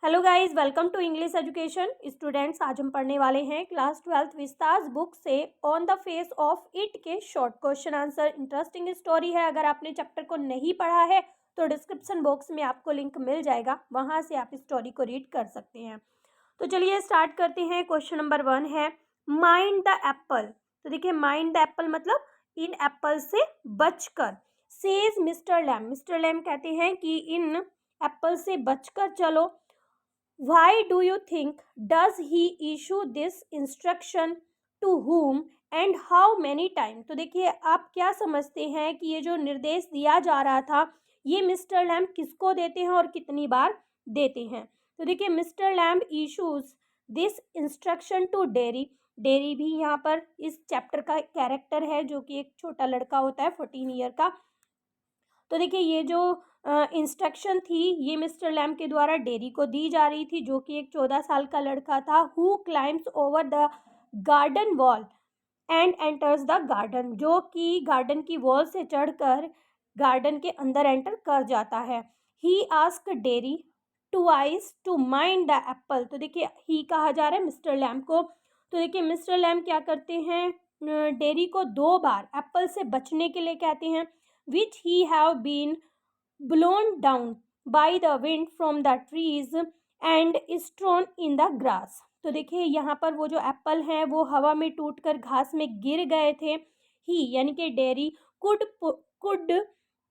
Hello guys, welcome to English education students. आज हम पढ़ने वाले हैं क्लास 12th विस्तास बुक से on the face of it के short question answer. Interesting story है। अगर आपने चैप्टर को नहीं पढ़ा है तो डिस्क्रिप्शन बॉक्स में आपको लिंक मिल जाएगा, वहां से आप स्टोरी को रीड कर सकते हैं। तो चलिए स्टार्ट करते हैं। क्वेश्चन नंबर 1 है माइंड द एप्पल। तो देखिए माइंड द एप्पल मतलब इन एप्पल से बचकर। Says Mister Lamb, Mister Lamb कहते हैं कि इन एप्पल से बचकर चलो। Why do you think does he issue this instruction to whom and how many time? तो देखिए आप क्या समझते हैं कि ये जो निर्देश दिया जा रहा था ये मिस्टर लैम्ब किसको देते हैं और कितनी बार देते हैं। तो देखिए Mister Lamb issues this instruction to Derry. Derry भी यहाँ पर इस चैप्टर का कैरेक्टर है जो कि एक छोटा लड़का होता है 14 ईयर का। तो देखिए ये जो इंस्ट्रक्शन थी ये मिस्टर लैम्ब के द्वारा डेरी को दी जा रही थी जो कि एक 14 साल का लड़का था। Who climbs over the garden wall and enters the garden, जो कि गार्डन की वॉल से चढ़कर गार्डन के अंदर एंटर कर जाता है। He ask Derry twice to mind the apple. तो देखिए ही कहा जा रहा है मिस्टर लैम्ब को। तो देखिए मिस्टर लैम्ब क्या करते हैं, डेरी को 2 बार एप्पल से बचने के लिए कहते हैं। which he have been blown down by the wind from the trees and strewn in the grass। तो देखिए यहाँ पर वो जो एप्पल हैं वो हवा में टूटकर घास में गिर गए थे। ही यानी कि dairy could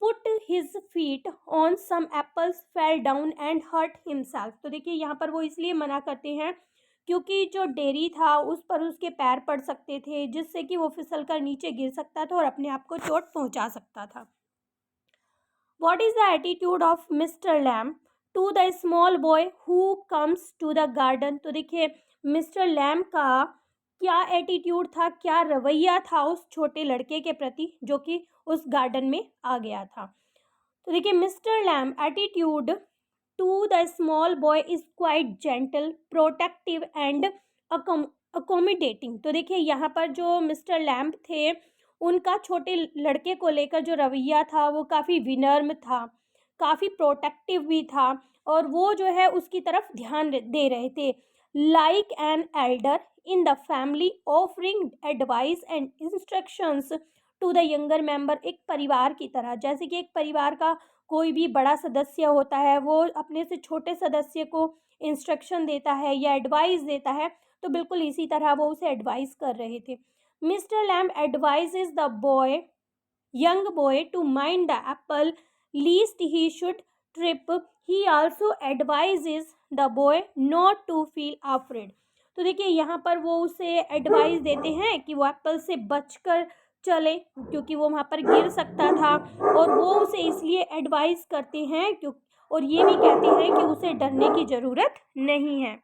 put his feet on some apples fell down and hurt himself। तो देखिए यहाँ पर वो इसलिए मना करते हैं क्योंकि जो डेरी था उस पर उसके पैर पड़ सकते थे जिससे कि वो फिसल कर नीचे गिर सकता था और अपने आप को चोट पहुंचा सकता था। What is the attitude of Mr. Lamb to the small boy who comes to the garden? तो देखिए मिस्टर लैम्ब का क्या एटीट्यूड था, क्या रवैया था उस छोटे लड़के के प्रति जो कि उस गार्डन में आ गया था। तो देखिए Mister Lamb attitude to the small boy is quite gentle, protective and accommodating. तो देखिए यहाँ पर जो मिस्टर लैम्ब थे उनका छोटे लड़के को लेकर जो रवैया था वो काफ़ी विनम्र था, काफ़ी प्रोटेक्टिव भी था और वो जो है उसकी तरफ ध्यान दे रहे थे। Like an elder in the family offering advice and instructions to the younger member. एक परिवार की तरह, जैसे कि एक परिवार का कोई भी बड़ा सदस्य होता है वो अपने से छोटे सदस्य को इंस्ट्रक्शन देता है या एडवाइस देता है, तो बिल्कुल इसी तरह वो उसे एडवाइस कर रहे थे। Mr. Lamb advises the young boy to mind the apple lest he should trip. He also advises the boy not to feel afraid। तो देखिए यहाँ पर वो उसे एडवाइस देते हैं कि वो एप्पल से बचकर चले क्योंकि वो वहाँ पर गिर सकता था और वो उसे इसलिए एडवाइस करते हैं और ये भी कहते हैं कि उसे डरने की ज़रूरत नहीं है।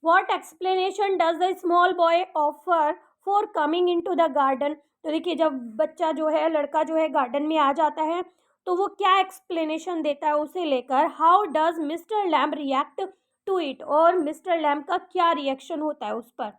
What explanation does the small boy offer for coming into the garden? तो देखिए जब बच्चा जो है, लड़का जो है गार्डन में आ जाता है तो वो क्या एक्सप्लेनेशन देता है उसे लेकर। How does Mister Lamb react to it, और मिस्टर लैम्ब का क्या रिएक्शन होता है उस पर।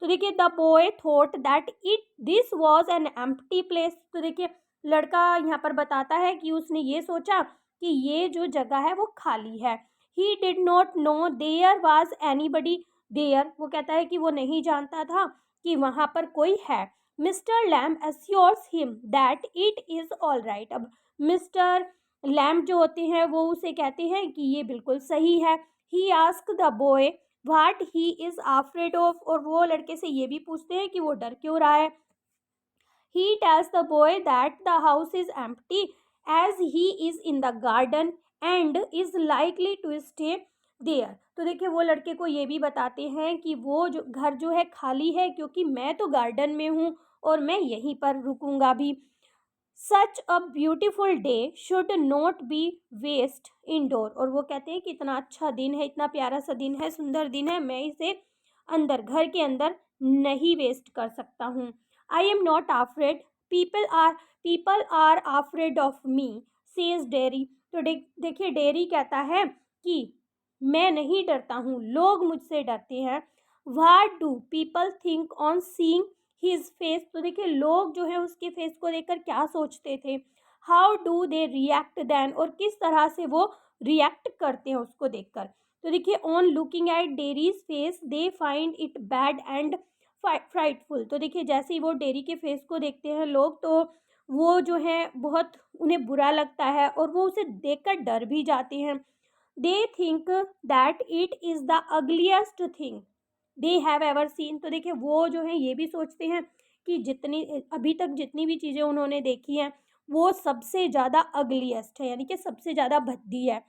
तो देखिए the boy thought that it this was an empty place. तो देखिए लड़का यहाँ पर बताता है कि उसने ये सोचा कि ये जो जगह है वो खाली है। He did not know there was anybody there. वो कहता है कि वो नहीं जानता था कि वहाँ पर कोई है। Mister lamb assures him that it is all right. अब मिस्टर लैम्ब जो होते हैं वो उसे कहते हैं कि ये बिल्कुल सही है। He ask the boy what he is afraid of, और वो लड़के से ये भी पूछते हैं कि वो डर क्यों रहा है। He tells the boy that the house is empty as he is in the garden and is likely to stay there। तो देखिए वो लड़के को ये भी बताते हैं कि वो जो घर जो है खाली है क्योंकि मैं तो गार्डन में हूँ और मैं यहीं पर रुकूंगा भी। Such a beautiful day should not be waste indoor, और वो कहते हैं कि इतना अच्छा दिन है, इतना प्यारा सा दिन है, सुंदर दिन है, मैं इसे अंदर घर के अंदर नहीं वेस्ट कर सकता हूँ। I am not afraid, people are afraid of me says Derry. तो देखिए डेरी कहता है कि मैं नहीं डरता हूँ, लोग मुझसे डरते हैं। What do people think on seeing his face. तो देखिए लोग जो है उसके फेस को देखकर क्या सोचते थे। How do they react then, और किस तरह से वो रिएक्ट करते हैं उसको देखकर। तो देखिए on looking at dairies face they find it bad and frightful. तो देखिए जैसे ही वो डेरी के फेस को देखते हैं लोग, तो वो जो है बहुत उन्हें बुरा लगता है और वो उसे देखकर डर भी जाते हैं। They think that it is the ugliest thing they have ever seen. तो देखिए वो जो है ये भी सोचते हैं कि जितनी अभी तक जितनी भी चीज़ें उन्होंने देखी हैं वो सबसे ज़्यादा अगलीस्ट है, यानी कि सबसे ज़्यादा भद्दी है।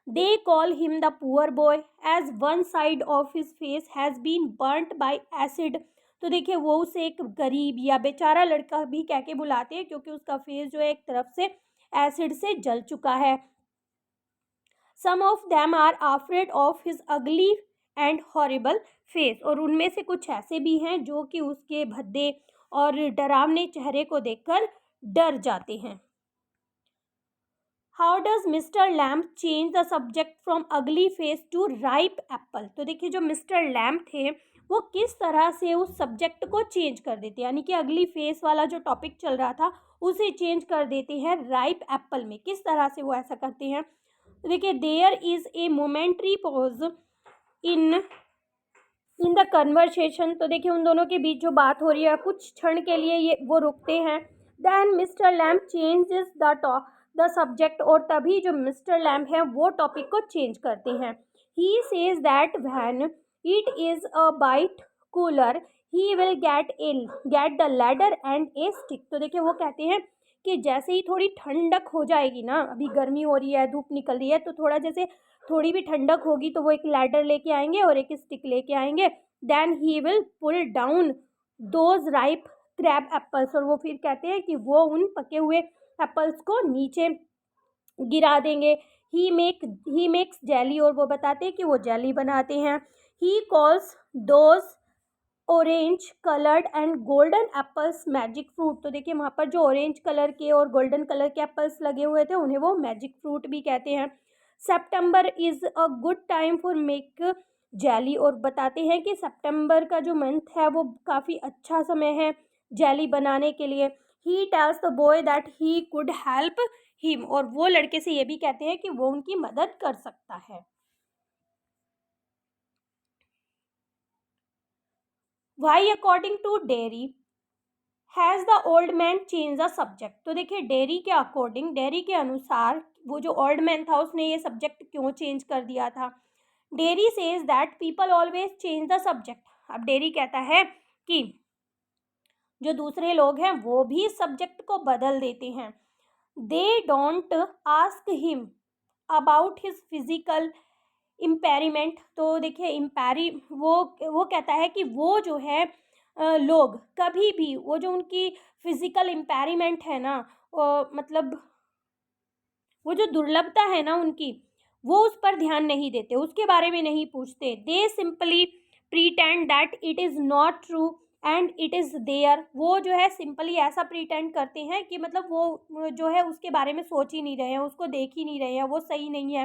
They call him the poor boy as one side of his face has been burnt by acid। तो देखिए वो उसे एक गरीब या बेचारा लड़का भी कह के बुलाते हैं क्योंकि उसका फेस जो है एक तरफ से एसिड से जल चुका है। Some of them are afraid of his ugly and horrible face। और उनमें से कुछ ऐसे भी हैं जो कि उसके भद्दे और डरावने चेहरे को देखकर डर जाते हैं। How does mister lamp change the subject from अगली फेस टू राइप एप्पल। तो देखिए जो मिस्टर लैम्प थे वो किस तरह से उस सब्जेक्ट को चेंज कर देते हैं, यानी कि अगली फेस वाला जो टॉपिक चल रहा था उसे चेंज कर देते हैं राइप एप्पल में। किस तरह से वो ऐसा करते हैं, तो देखिए there is a momentary pause in the conversation. तो देखिए उन दोनों के बीच जो बात हो रही है कुछ क्षण के लिए ये वो रुकते हैं। Then Mister Lamb changes the subject. और तभी जो मिस्टर लैम्प है वो टॉपिक को चेंज करते हैं। He says that when it is a bit cooler he will get the ladder and a stick. तो देखिए वो कहते हैं कि जैसे ही थोड़ी ठंडक हो जाएगी ना, अभी गर्मी हो रही है, धूप निकल रही है, तो थोड़ा जैसे थोड़ी भी ठंडक होगी तो वो एक लैडर लेके आएंगे और एक स्टिक लेके आएंगे। Then he will pull down those ripe crab apples. और वो फिर कहते हैं कि वो उन पके हुए एप्पल्स को नीचे गिरा देंगे। He makes jelly. और वो बताते हैं कि वो जेली बनाते हैं। He calls those orange coloured and golden apples magic fruit. तो देखिए वहाँ पर जो ऑरेंज कलर के और गोल्डन कलर के एप्पल्स लगे हुए थे उन्हें वो मैजिक फ्रूट भी कहते हैं। September is a good time for make jelly. और बताते हैं कि सितंबर का जो मंथ है वो काफ़ी अच्छा समय है जेली बनाने के लिए। He tells the boy that he could help him. और वो लड़के से ये भी कहते हैं कि वो उनकी मदद कर सकता है। Why according to Derry has the old man change the subject. तो देखिए डेरी के अकॉर्डिंग, डेरी के अनुसार वो जो ओल्ड मैन था उसने ये सब्जेक्ट क्यों चेंज कर दिया था। Dairy says that people always change the subject. अब डेरी कहता है कि जो दूसरे लोग हैं वो भी सब्जेक्ट को बदल देते हैं। They don't ask him about his physical impairment. तो देखिए वो कहता है कि वो जो है लोग कभी भी वो जो उनकी फिजिकल इम्पेरिमेंट है ना, मतलब वो जो दुर्लभता है ना उनकी, वो उस पर ध्यान नहीं देते, उसके बारे में नहीं पूछते। They simply pretend that it is not true and it is there. वो जो है सिंपली ऐसा प्रीटेंड करते हैं कि मतलब वो जो है उसके बारे में सोच ही नहीं रहे हैं, उसको देख ही नहीं रहे हैं, वो सही नहीं है।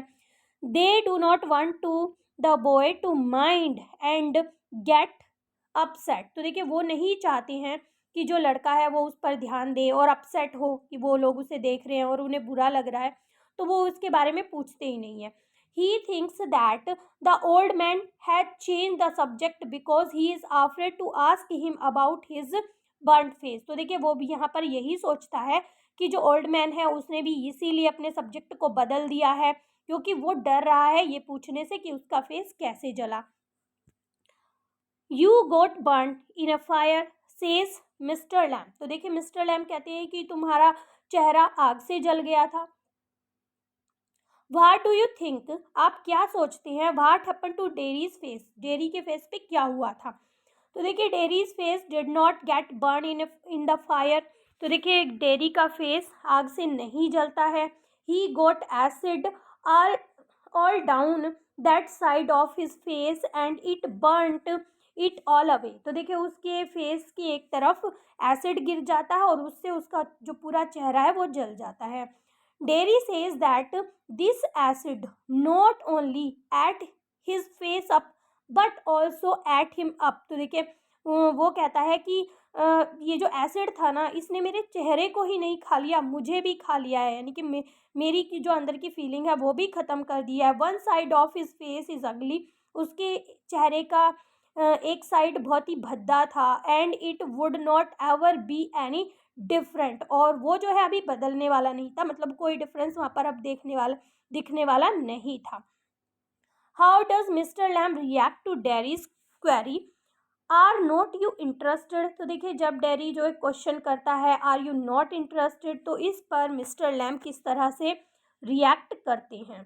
They do not want to the boy to mind and get upset. तो देखिए वो नहीं चाहते हैं कि जो लड़का है वो उस पर ध्यान दे और अपसेट हो कि वो लोग उसे देख रहे हैं और उन्हें बुरा लग रहा है, तो वो उसके बारे में पूछते ही नहीं है। He thinks that the old man had change the subject because he is afraid to ask him about his burn face. तो देखिए वो भी यहाँ पर यही सोचता है कि जो ओल्ड मैन है उसने भी इसीलिए अपने सब्जेक्ट को बदल दिया है क्योंकि वो डर रहा है ये पूछने से कि उसका फेस कैसे जला। You got burn in a fire says mister lamp. तो देखिए मिस्टर लैम्प कहते हैं कि तुम्हारा चेहरा आग से जल गया था। What do you think. आप क्या सोचते हैं। What happen to Derry's face. Derry के फेस पे क्या हुआ था। तो देखिए Derry's face did not get burn in the fire. तो देखिए डेरी का फेस आग से नहीं जलता है। He got acid all all down that side of his face and it burnt it all away. तो देखिए उसके फेस की एक तरफ एसिड गिर जाता है और उससे उसका जो पूरा चेहरा है वो जल जाता है। Dairy says that this acid not only eight his face up but also at him up. तो देखिए वो कहता है कि ये जो एसिड था ना, इसने मेरे चेहरे को ही नहीं खा लिया, मुझे भी खा लिया है, यानी कि मेरी की जो अंदर की फीलिंग है वो भी ख़त्म कर दिया है। One side of his face is अगली, उसके चेहरे का एक साइड बहुत ही भद्दा था। And it would not ever be any different, और वो जो है अभी बदलने वाला नहीं था, मतलब कोई डिफरेंस वहाँ पर अब दिखने वाला नहीं था। How does Mister Lamb react to Derry's query, are not you interested. तो देखिए, जब डेरी जो है क्वेश्चन करता है आर यू नॉट इंटरेस्टेड, तो इस पर मिस्टर लैम्ब किस तरह से रिएक्ट करते हैं।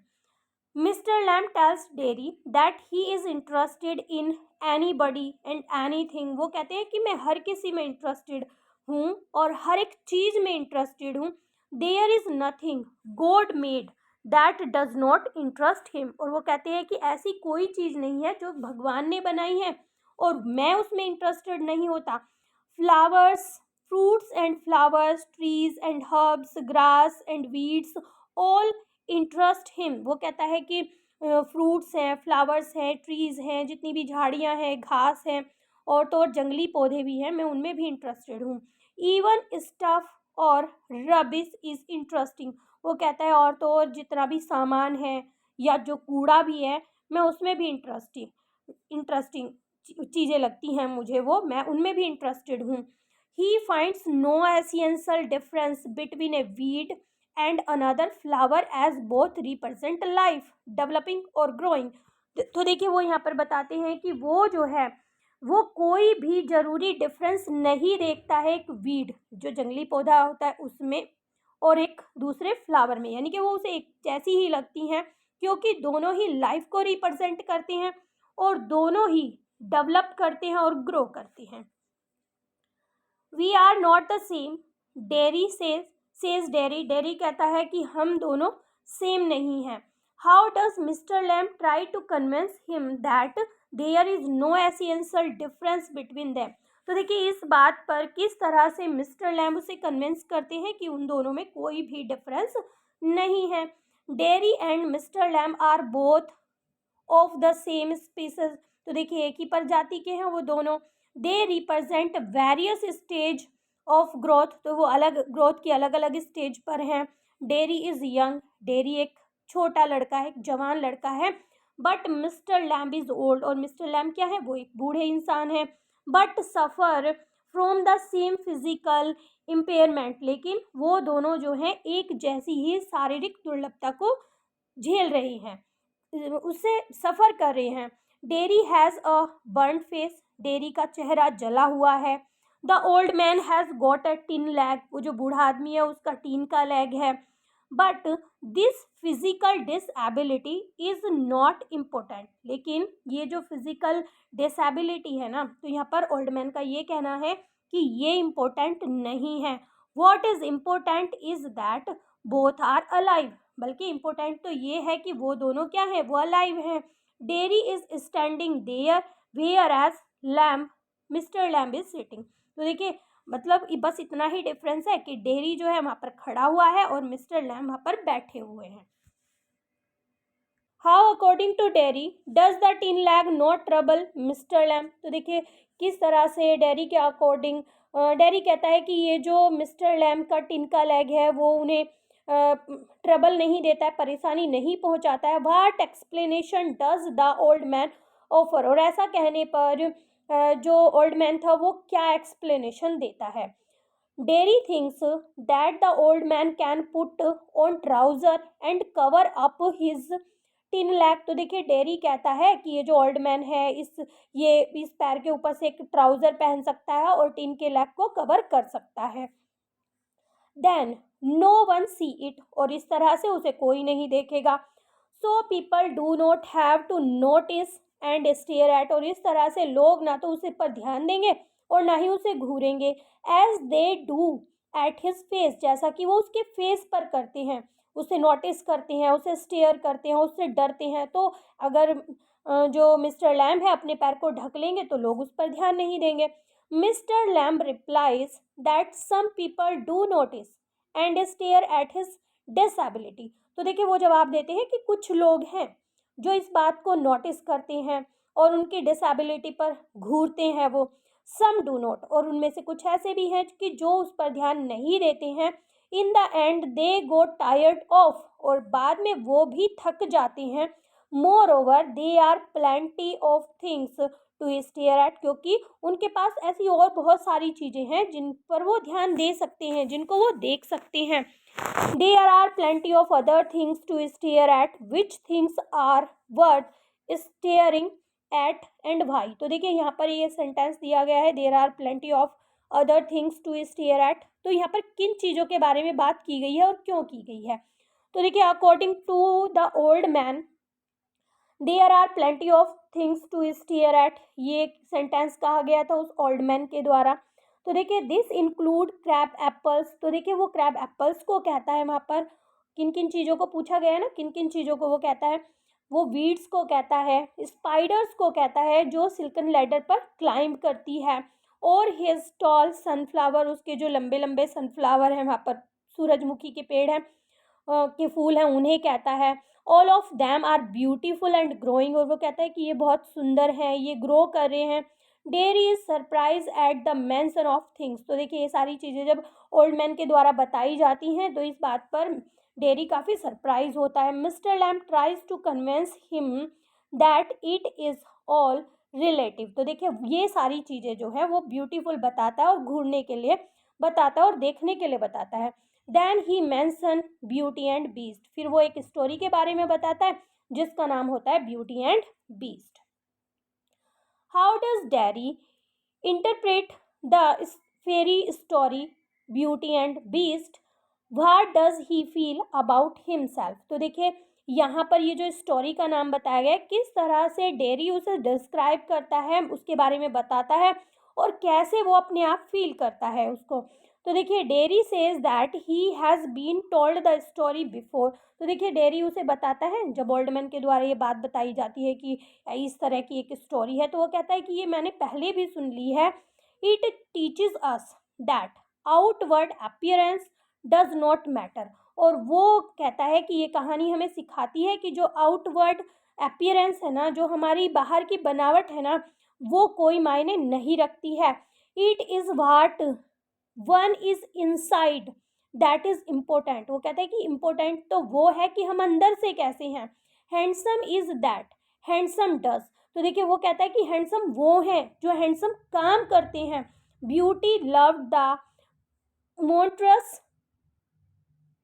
Mister Lamb tells Derry that he is interested in anybody and anything. वो कहते हैं कि मैं हर किसी में इंटरेस्टेड हूँ और हर एक चीज़ में इंटरेस्टेड हूँ। There is nothing God made that does not interest him. और वो कहते हैं कि ऐसी कोई चीज़ नहीं है जो भगवान ने बनाई है और मैं उसमें इंटरेस्टेड नहीं होता। Flowers, fruits and flowers, trees and herbs, grass and weeds, all interest him. वो कहता है कि फ्रूट्स हैं, फ्लावर्स हैं, ट्रीज़ हैं, जितनी भी झाड़ियाँ हैं, घास हैं, और तो और जंगली पौधे भी हैं, मैं उनमें भी इंटरेस्टेड हूँ। इवन स्टफ और रबिश इज़ इंटरेस्टिंग। वो कहता है और तो और जितना भी सामान है या जो कूड़ा भी है, मैं उसमें भी इंटरेस्टिंग चीज़ें लगती हैं मुझे, वो मैं उनमें भी इंटरेस्टेड हूँ। He finds no essential difference between a weed and another flower as both represent life developing और ग्रोइंग। तो देखिए, वो यहाँ पर बताते हैं कि वो जो है वो कोई भी ज़रूरी डिफरेंस नहीं देखता है एक वीड जो जंगली पौधा होता है उसमें और एक दूसरे फ्लावर में, यानी कि वो उसे एक जैसी ही लगती हैं, क्योंकि दोनों ही लाइफ को रिप्रेजेंट करते हैं और दोनों ही डेवलप करते हैं और ग्रो करते हैं। We are not the same, Derry says Derry. Derry कहता है कि हम दोनों सेम नहीं हैं। How does Mister Lamb try to convince him that there is no essential difference between them. तो देखिए, इस बात पर किस तरह से मिस्टर लैम्ब उसे कन्विंस करते हैं कि उन दोनों में कोई भी डिफरेंस नहीं है। Derry and Mister Lamb are both of the same species. तो देखिए, एक ही प्रजाति के हैं वो दोनों। They represent various stage of growth, तो वो अलग ग्रोथ की अलग अलग स्टेज पर हैं। डेरी इज यंग, डेरी एक छोटा लड़का है, एक जवान लड़का है। But mister Lamb is old, और मिस्टर लैम्ब क्या है, वो एक बूढ़े इंसान है। But suffer from the same physical impairment, लेकिन वो दोनों जो हैं एक जैसी ही शारीरिक दुर्लभता को झेल रहे हैं, उससे सफ़र कर रहे हैं। Dairy has a burn face, dairy का चेहरा जला हुआ है। The old man has got a tin leg, वो जो बूढ़ा आदमी है उसका टीन का लेग है। But this physical disability is not important, लेकिन ये जो फिजिकल डिसएबिलिटी है ना, तो यहाँ पर ओल्ड मैन का ये कहना है कि ये इम्पोर्टेंट नहीं है। What is important is that both are alive, बल्कि इम्पोर्टेंट तो ये है कि वो दोनों क्या है, वो अलाइव हैं। Derry is standing there whereas Lamb Mister Lamb is sitting. तो देखिए, मतलब बस इतना ही डिफरेंस है कि डेरी जो है वहाँ पर खड़ा हुआ है और मिस्टर लैम्ब वहाँ पर बैठे हुए हैं। How according to Derry does the tin leg not trouble Mister Lamb. तो देखिए, किस तरह से डेरी के अकॉर्डिंग, डेरी कहता है कि ये जो मिस्टर लैम्ब का टिन का लेग है वो उन्हें ट्रबल नहीं देता है, परेशानी नहीं पहुंचाता है। What explanation does the old man offer, और ऐसा कहने पर जो ओल्ड मैन था वो क्या एक्सप्लेनेशन देता है। Dairy thinks that the old man can put on trouser and cover up his tin lag. तो देखिए, डेरी कहता है कि ये जो ओल्ड मैन है इस पैर के ऊपर से एक ट्राउजर पहन सकता है और टिन के लैग को कवर कर सकता है। Then no one see it, और इस तरह से उसे कोई नहीं देखेगा। So people do not have to notice and stare at, और इस तरह से लोग ना तो उसे पर ध्यान देंगे और ना ही उसे घूरेंगे। As they do at his face, जैसा कि वो उसके फेस पर करते हैं, उसे नोटिस करते हैं, उसे स्टेयर करते हैं, उससे डरते हैं। तो अगर जो मिस्टर लैम्ब है अपने पैर को ढक लेंगे तो लोग उस पर ध्यान नहीं देंगे। Mister Lamb replies that some people do notice and stare at his disability. तो देखिए, वो जवाब देते हैं कि कुछ लोग हैं जो इस बात को नोटिस करते हैं और उनकी डिसेबिलिटी पर घूरते हैं वो। सम डू नॉट, और उनमें से कुछ ऐसे भी हैं कि जो उस पर ध्यान नहीं देते हैं। In the end they go tired of, और बाद में वो भी थक जाते हैं। Moreover they are plenty of things to stare at, क्योंकि उनके पास ऐसी और बहुत सारी चीज़ें हैं जिन पर वो ध्यान दे सकते हैं, जिनको वो देख सकते हैं। There are plenty of other things to stare at, which things are worth staring at and why. तो देखिए यहाँ पर ये सेंटेंस दिया गया है, there are plenty of other things to stare at. तो यहाँ पर किन चीज़ों के बारे में बात की गई है और क्यों की गई है? तो देखिए, according to the old man there are plenty of things to stare at, ये सेंटेंस कहा गया था उस ओल्ड मैन के द्वारा। तो देखिए, दिस इंक्लूड क्रैब एप्पल्स, तो देखिए वो क्रैब एप्पल्स को कहता है वहाँ पर। किन किन चीज़ों को पूछा गया है ना, किन किन चीज़ों को वो कहता है? वो वीड्स को कहता है, स्पाइडर्स को कहता है जो सिल्कन लैडर पर क्लाइंब करती है, और हिज टॉल सनफ्लावर, उसके जो लंबे लंबे सनफ्लावर हैं वहाँ पर, सूरजमुखी के पेड़ हैं के फूल हैं, उन्हें कहता है। All of them are beautiful and growing, और वो कहता है कि ये बहुत सुंदर हैं, ये ग्रो कर रहे हैं। Derry is surprise at the mention of things, तो देखिए ये सारी चीज़ें जब ओल्ड मैन के द्वारा बताई जाती हैं तो इस बात पर डेरी काफ़ी सरप्राइज होता है। Mister Lamb tries to convince him that it is all relative, तो देखिए ये सारी चीज़ें जो है वो ब्यूटीफुल बताता है और घूरने के लिए बताता है और देखने के लिए बताता है। Then he mention Beauty and Beast, फिर वो एक स्टोरी के बारे में बताता है जिसका नाम होता है Beauty and Beast. How does Derry interpret the fairy story Beauty and Beast? What does he feel about himself? तो देखिए यहाँ पर ये जो स्टोरी का नाम बताया गया है, किस तरह से डेरी उसे डिस्क्राइब करता है, उसके बारे में बताता है और कैसे वो अपने आप फील करता है उसको। तो देखिए, Derry says that he has been told the story before, तो देखिए डेरी उसे बताता है, जब ओल्डमैन के द्वारा ये बात बताई जाती है कि इस तरह की एक स्टोरी है, तो वो कहता है कि ये मैंने पहले भी सुन ली है। It teaches us that outward appearance does not matter, और वो कहता है कि ये कहानी हमें सिखाती है कि जो आउटवर्ड अपीयरेंस है ना, जो हमारी बाहर की बनावट है ना, वो कोई मायने नहीं रखती है। It is what one is inside that is important, वो कहता है कि इम्पोर्टेंट तो वो है कि हम अंदर से कैसे हैं। Handsome is that handsome does, तो देखिए वो कहता है कि हैंडसम वो हैं जो हैंडसम काम करते हैं। Beauty love the monstrous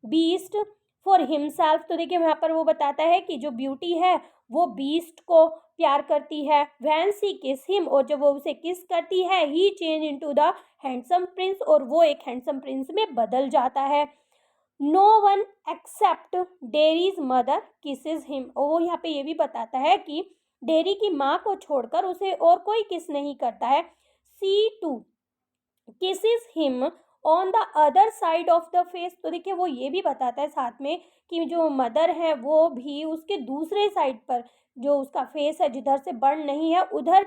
beast for himself, तो देखिए वहाँ पर वो बताता है कि जो ब्यूटी है वो बीस्ट को प्यार करती है। वैन सी किस हिम, और जब वो उसे किस करती है, he change into the handsome prince, और वो एक हैंडसम प्रिंस में बदल जाता है। No one except Derry's mother kisses him, और वो यहाँ पे ये भी बताता है कि डेरी की माँ को छोड़कर उसे और कोई किस नहीं करता है। She too kisses him on the other side of the face, तो देखिए वो ये भी बताता है साथ में कि जो मदर है वो भी उसके दूसरे साइड पर, जो उसका फेस है जिधर से बर्न नहीं है, उधर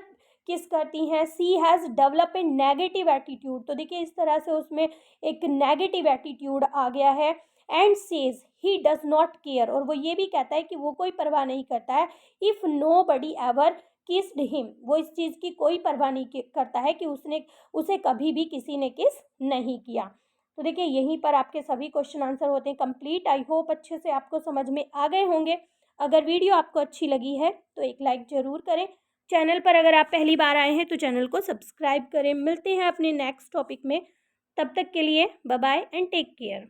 किस करती हैं। She has develop a negative attitude, तो देखिए इस तरह से उसमें एक नेगेटिव एटीट्यूड आ गया है। And says he does not care, और वो ये भी कहता है कि वो कोई परवाह नहीं करता है। If nobody ever kissed him, वो इस चीज़ की कोई परवाह नहीं करता है कि उसने उसे कभी भी किसी ने किस नहीं किया। तो देखिए यहीं पर आपके सभी क्वेश्चन आंसर होते हैं कंप्लीट। आई होप अच्छे से आपको समझ में आ गए होंगे। अगर वीडियो आपको अच्छी लगी है तो एक लाइक ज़रूर करें। चैनल पर अगर आप पहली बार आए हैं तो चैनल को सब्सक्राइब करें। मिलते हैं अपने नेक्स्ट टॉपिक में, तब तक के लिए bye bye and take care.